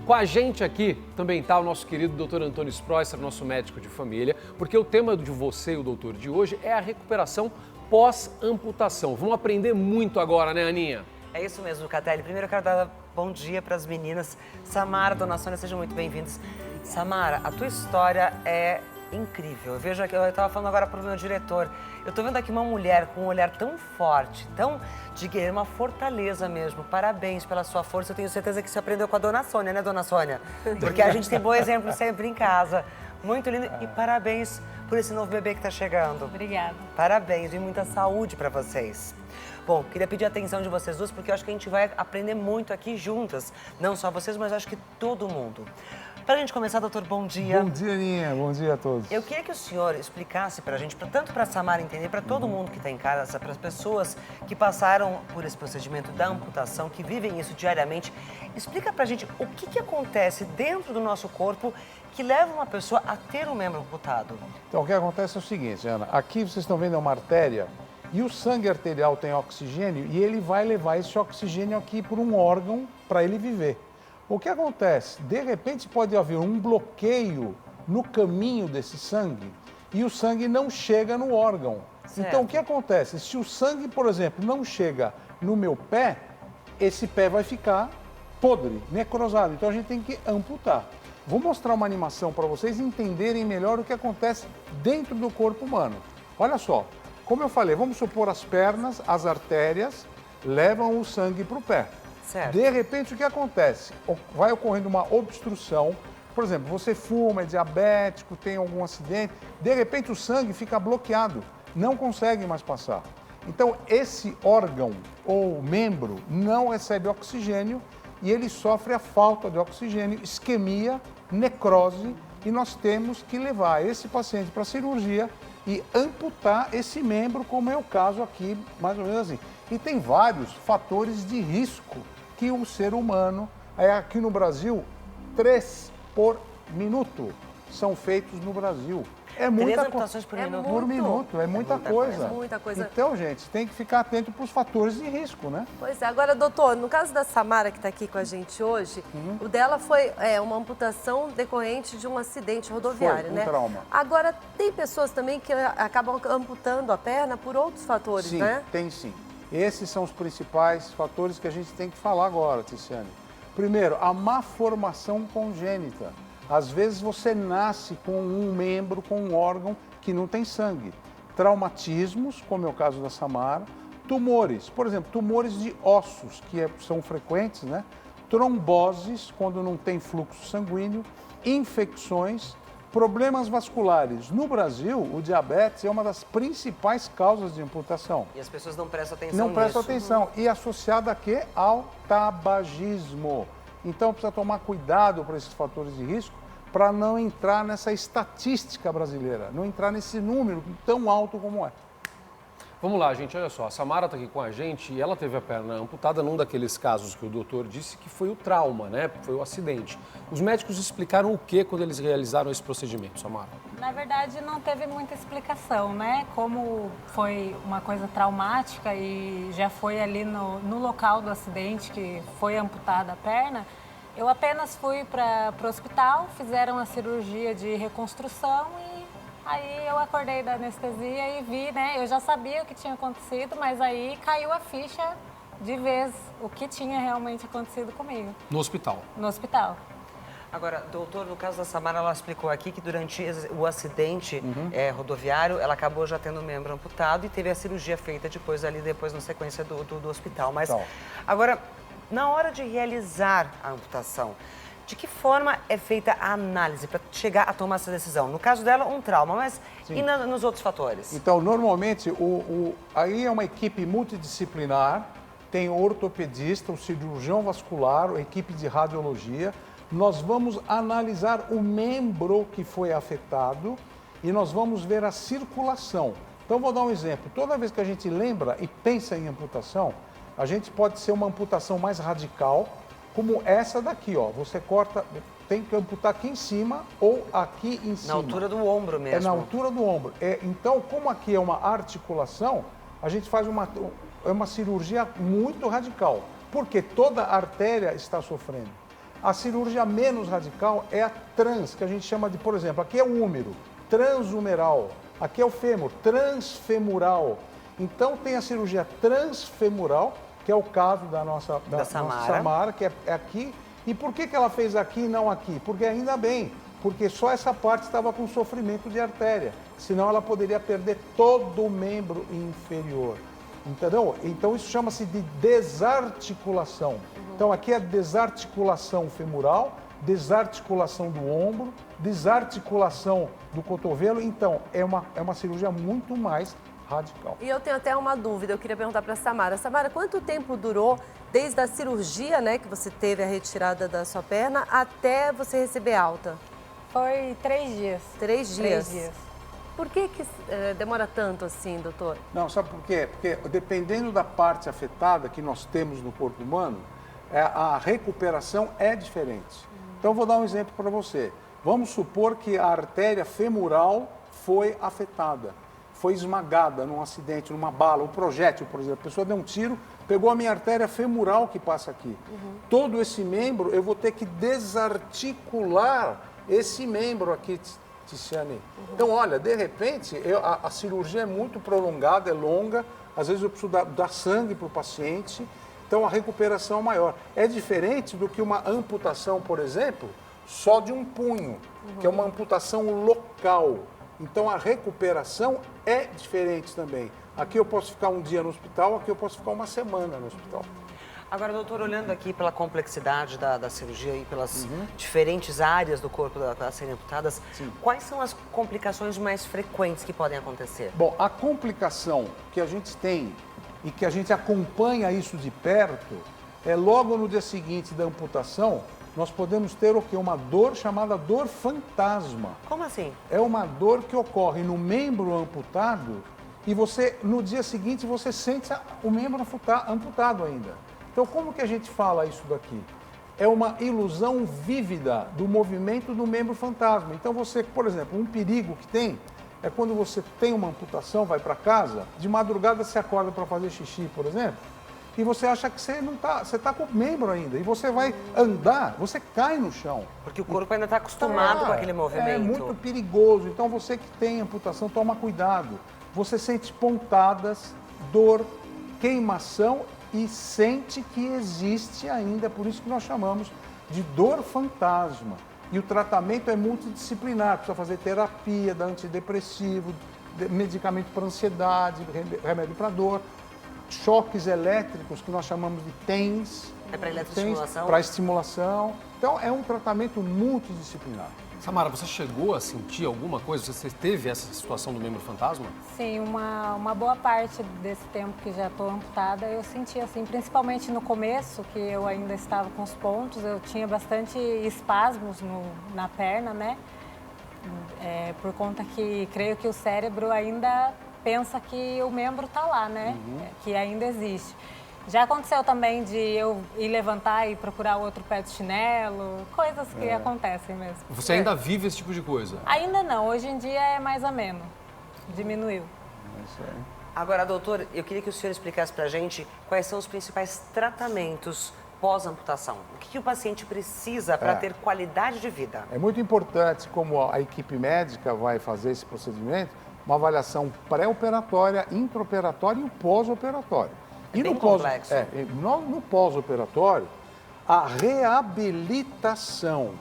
Com a gente aqui também está o nosso querido Dr. Antônio Spreusser, nosso médico de família, porque o tema de você e o doutor de hoje é a recuperação pós-amputação. Vamos aprender muito agora, né, Aninha? É isso mesmo, Catelli. Primeiro eu quero dar bom dia para as meninas. Samara, Dona Sônia, sejam muito bem-vindos. Samara, a tua história é incrível. Eu vejo aqui, eu estava falando agora para o meu diretor, eu estou vendo aqui uma mulher com um olhar tão forte, tão de guerreira, uma fortaleza mesmo. Parabéns pela sua força. Eu tenho certeza que você aprendeu com a Dona Sônia, né, Dona Sônia? Porque a gente tem bom exemplo sempre em casa. Muito lindo. E parabéns por esse novo bebê que está chegando. Obrigada. Parabéns e muita saúde para vocês. Bom, queria pedir a atenção de vocês duas, porque eu acho que a gente vai aprender muito aqui juntas. Não só vocês, mas eu acho que todo mundo. Para a gente começar, doutor, bom dia. Bom dia, Aninha. Bom dia a todos. Eu queria que o senhor explicasse para a gente, tanto para a Samara entender, para todo mundo que está em casa, para as pessoas que passaram por esse procedimento da amputação, que vivem isso diariamente. Explica para a gente o que acontece dentro do nosso corpo que leva uma pessoa a ter um membro amputado. Então, o que acontece é o seguinte, Ana. Aqui vocês estão vendo uma artéria e o sangue arterial tem oxigênio e ele vai levar esse oxigênio aqui por um órgão para ele viver. O que acontece? De repente pode haver um bloqueio no caminho desse sangue e o sangue não chega no órgão. Certo. Então, o que acontece? Se o sangue, por exemplo, não chega no meu pé, esse pé vai ficar podre, necrosado. Então, a gente tem que amputar. Vou mostrar uma animação para vocês entenderem melhor o que acontece dentro do corpo humano. Olha só, como eu falei, vamos supor as pernas, as artérias levam o sangue para o pé. Certo. De repente, o que acontece? Vai ocorrendo uma obstrução. Por exemplo, você fuma, é diabético, tem algum acidente. De repente, o sangue fica bloqueado, não consegue mais passar. Então, esse órgão ou membro não recebe oxigênio e ele sofre a falta de oxigênio, isquemia, necrose, e nós temos que levar esse paciente para a cirurgia e amputar esse membro, como é o caso aqui, mais ou menos assim. E tem vários fatores de risco que o ser humano, aqui no Brasil, 3 por minuto são feitos no Brasil. É 3 muita amputações por minuto. Por minuto, é muita coisa. Muita coisa. Então, gente, tem que ficar atento para os fatores de risco, né? Pois é. Agora, doutor, no caso da Samara, que está aqui com a gente hoje, o dela foi uma amputação decorrente de um acidente rodoviário, Foi, né? trauma. Agora, tem pessoas também que acabam amputando a perna por outros fatores, Sim, né? tem sim. Esses são os principais fatores que a gente tem que falar agora, Ticiane. Primeiro, a má formação congênita. Às vezes você nasce com um membro, com um órgão que não tem sangue. Traumatismos, como é o caso da Samara. Tumores, por exemplo, tumores de ossos, que são frequentes, né? Tromboses, quando não tem fluxo sanguíneo. Infecções. Problemas vasculares. No Brasil, o diabetes é uma das principais causas de amputação. E as pessoas não prestam atenção Não prestam nisso. atenção. E associada a quê? Ao tabagismo. Então, precisa tomar cuidado para esses fatores de risco para não entrar nessa estatística brasileira, não entrar nesse número tão alto como é. Vamos lá, gente, olha só, a Samara está aqui com a gente e ela teve a perna amputada num daqueles casos que o doutor disse que foi o trauma, né? Foi o acidente. Os médicos explicaram o que quando eles realizaram esse procedimento, Samara? Na verdade, não teve muita explicação, né? Como foi uma coisa traumática e já foi ali no local do acidente que foi amputada a perna, eu apenas fui para o hospital, fizeram a cirurgia de reconstrução e aí eu acordei da anestesia e vi, né? Eu já sabia o que tinha acontecido, mas aí caiu a ficha de vez o que tinha realmente acontecido comigo. No hospital? No hospital. Agora, doutor, no caso da Samara, ela explicou aqui que durante o acidente rodoviário, ela acabou já tendo o membro amputado e teve a cirurgia feita depois na sequência do hospital. Mas, agora, na hora de realizar a amputação, de que forma é feita a análise para chegar a tomar essa decisão? No caso dela, um trauma, mas Sim. e nos outros fatores? Então, normalmente, aí é uma equipe multidisciplinar, tem o ortopedista, o cirurgião vascular, a equipe de radiologia. Nós vamos analisar o membro que foi afetado e nós vamos ver a circulação. Então, vou dar um exemplo. Toda vez que a gente lembra e pensa em amputação, a gente pode ser uma amputação mais radical, como essa daqui, ó. Você corta, tem que amputar aqui em cima ou aqui em cima. Na altura do ombro mesmo. É na altura do ombro. Então, como aqui é uma articulação, a gente faz uma cirurgia muito radical, porque toda a artéria está sofrendo. A cirurgia menos radical é a trans, que a gente chama de, por exemplo, aqui é o húmero, transhumeral, aqui é o fêmur, transfemural. Então tem a cirurgia transfemural, que é o caso da nossa Samara, que é aqui. E por que ela fez aqui e não aqui? Porque ainda bem, porque só essa parte estava com sofrimento de artéria, senão ela poderia perder todo o membro inferior. Entendeu? Então isso chama-se de desarticulação. Então aqui é desarticulação femoral, desarticulação do ombro, desarticulação do cotovelo. Então é uma cirurgia muito mais radical. E eu tenho até uma dúvida, eu queria perguntar para a Samara. Samara, quanto tempo durou desde a cirurgia, né, que você teve a retirada da sua perna, até você receber alta? Foi 3 dias. 3 dias? 3 dias. Por que demora tanto assim, doutor? Não, sabe por quê? Porque dependendo da parte afetada que nós temos no corpo humano, a recuperação é diferente. Então, eu vou dar um exemplo para você. Vamos supor que a artéria femoral foi afetada, foi esmagada num acidente, numa bala, um projétil, por exemplo. A pessoa deu um tiro, pegou a minha artéria femoral que passa aqui. Todo esse membro, eu vou ter que desarticular esse membro aqui, Ticiane. Então, olha, de repente, a cirurgia é muito prolongada, é longa, às vezes eu preciso dar sangue para o paciente, então a recuperação é maior. É diferente do que uma amputação, por exemplo, só de um punho, que é uma amputação local. Então a recuperação é diferente também. Aqui eu posso ficar um dia no hospital, aqui eu posso ficar uma semana no hospital. Agora, doutor, olhando aqui pela complexidade da cirurgia e pelas diferentes áreas do corpo a serem amputadas, quais são as complicações mais frequentes que podem acontecer? Bom, a complicação que a gente tem e que a gente acompanha isso de perto é logo no dia seguinte da amputação, nós podemos ter o quê? Uma dor chamada dor fantasma. Como assim? É uma dor que ocorre no membro amputado e você, no dia seguinte, você sente o membro amputado ainda. Então, como que a gente fala isso daqui? É uma ilusão vívida do movimento do membro fantasma. Então, você, por exemplo, um perigo que tem é quando você tem uma amputação, vai para casa, de madrugada você acorda para fazer xixi, por exemplo, e você acha que você não tá, você está com o membro ainda, e você vai andar, você cai no chão. Porque o corpo ainda está acostumado com aquele movimento. É muito perigoso. Então, você que tem amputação, toma cuidado. Você sente pontadas, dor, queimação e sente que existe ainda, por isso que nós chamamos de dor fantasma. E o tratamento é multidisciplinar, precisa fazer terapia, dar antidepressivo, medicamento para ansiedade, remédio para dor, choques elétricos, que nós chamamos de TENS. É para eletroestimulação? Para estimulação. Então, é um tratamento multidisciplinar. Samara, você chegou a sentir alguma coisa? Você teve essa situação do membro fantasma? Sim, uma boa parte desse tempo que já estou amputada, eu senti assim, principalmente no começo, que eu ainda estava com os pontos, eu tinha bastante espasmos na perna, né? Por conta que creio que o cérebro ainda pensa que o membro está lá, né? Que ainda existe. Já aconteceu também de eu ir levantar e procurar outro pé de chinelo, coisas que acontecem mesmo. Você ainda vive esse tipo de coisa? Ainda não, hoje em dia é mais ameno, diminuiu. Agora, doutor, eu queria que o senhor explicasse pra gente quais são os principais tratamentos pós-amputação. O que o paciente precisa para ter qualidade de vida? É muito importante, como a equipe médica vai fazer esse procedimento, uma avaliação pré-operatória, intraoperatória e o pós-operatório. E bem complexo. No pós-operatório, a reabilitação,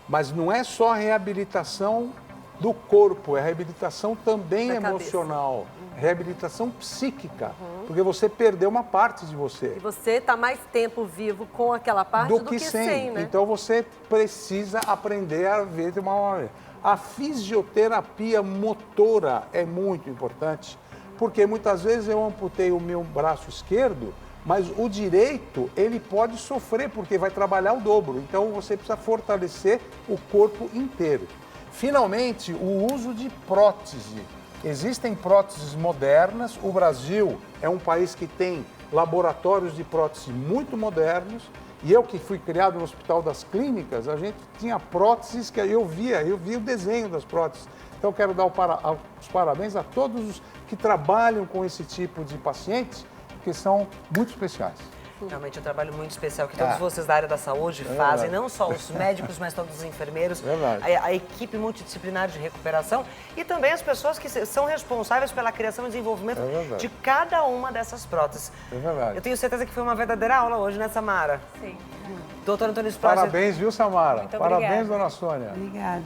mas não é só a reabilitação do corpo, é a reabilitação também emocional, reabilitação psíquica, porque você perdeu uma parte de você. E você está mais tempo vivo com aquela parte do que sem, né? Então você precisa aprender a ver de uma hora. A fisioterapia motora é muito importante, porque muitas vezes eu amputei o meu braço esquerdo, mas o direito, ele pode sofrer, porque vai trabalhar o dobro. Então, você precisa fortalecer o corpo inteiro. Finalmente, o uso de prótese. Existem próteses modernas. O Brasil é um país que tem laboratórios de prótese muito modernos. E eu que fui criado no Hospital das Clínicas, a gente tinha próteses que eu via o desenho das próteses. Então, eu quero dar os parabéns a todos os que trabalham com esse tipo de pacientes, que são muito especiais. Realmente é um trabalho muito especial que todos vocês da área da saúde fazem, não só os médicos, mas todos os enfermeiros, a equipe multidisciplinar de recuperação e também as pessoas que são responsáveis pela criação e desenvolvimento de cada uma dessas próteses. É verdade. Eu tenho certeza que foi uma verdadeira aula hoje, né, Samara? Sim. Doutor Antônio Sprosser. Parabéns, viu, Samara? Muito Parabéns, obrigada. dona Sônia. Obrigada.